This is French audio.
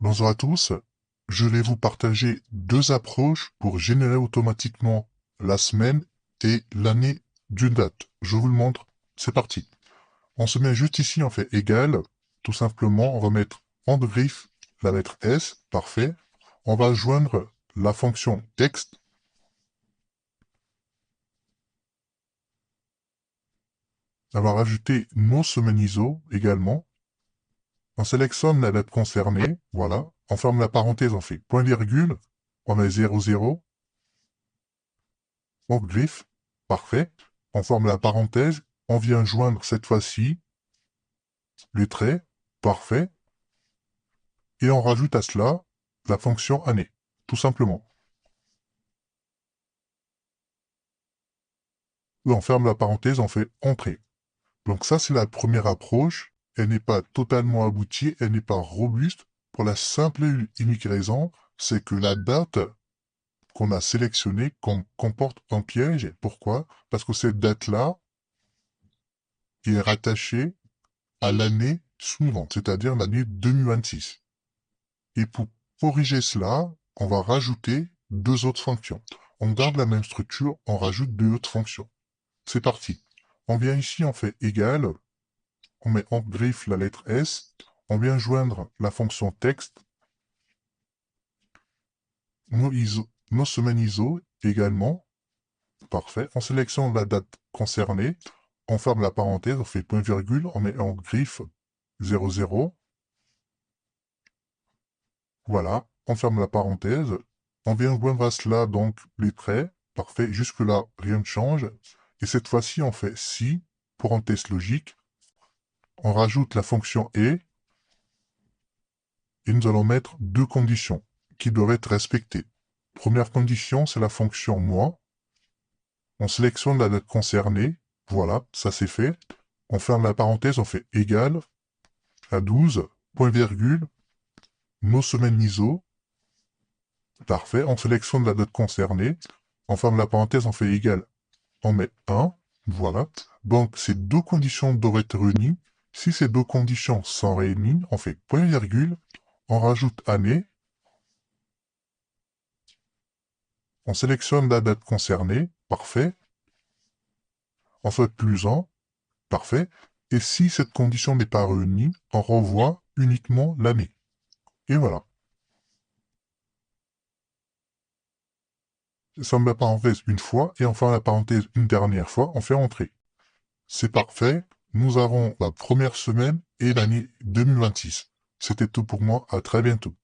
Bonjour à tous, je vais vous partager deux approches pour générer automatiquement la semaine et l'année d'une date. Je vous le montre, c'est parti. On se met juste ici, on fait égal, tout simplement, on va mettre en griffe la lettre S, parfait. On va joindre la fonction texte, on va rajouter nos semaines ISO également. On sélectionne la date concernée, voilà. On ferme la parenthèse, on fait point virgule, on met 00. On griffe, parfait. On forme la parenthèse. On vient joindre cette fois-ci les traits, parfait. Et on rajoute à cela la fonction année, tout simplement. Et on ferme la parenthèse, on fait entrée. Donc ça, c'est la première approche. Elle n'est pas totalement aboutie, elle n'est pas robuste, pour la simple et unique raison, c'est que la date qu'on a sélectionnée comporte un piège. Pourquoi? Parce que cette date-là est rattachée à l'année suivante, c'est-à-dire l'année 2026. Et pour corriger cela, on va rajouter deux autres fonctions. On garde la même structure, on rajoute deux autres fonctions. C'est parti. On vient ici, on fait égal, on met en griffe la lettre S, on vient joindre la fonction texte, nos semaines ISO également, parfait. On sélectionne la date concernée, on ferme la parenthèse, on fait point virgule, on met en griffe 00. Voilà, on ferme la parenthèse. On vient joindre à cela donc les traits. Parfait, jusque-là, rien ne change. Et cette fois-ci, on fait si pour un test logique. On rajoute la fonction et nous allons mettre deux conditions qui doivent être respectées. Première condition, c'est la fonction mois. On sélectionne la date concernée. Voilà, ça c'est fait. On ferme la parenthèse, on fait égal à 12, point virgule, nos semaines ISO. Parfait, on sélectionne la date concernée. On ferme la parenthèse, on fait égal. On met 1, voilà. Donc, ces deux conditions doivent être réunies. Si ces deux conditions sont réunies, on fait point virgule, on rajoute année, on sélectionne la date concernée, parfait. On fait plus 1, parfait. Et si cette condition n'est pas réunie, on renvoie uniquement l'année. Et voilà. Ça met la parenthèse une fois et on ferme la parenthèse une dernière fois, on fait entrer. C'est parfait. Nous avons la première semaine et l'année 2026. C'était tout pour moi. À très bientôt.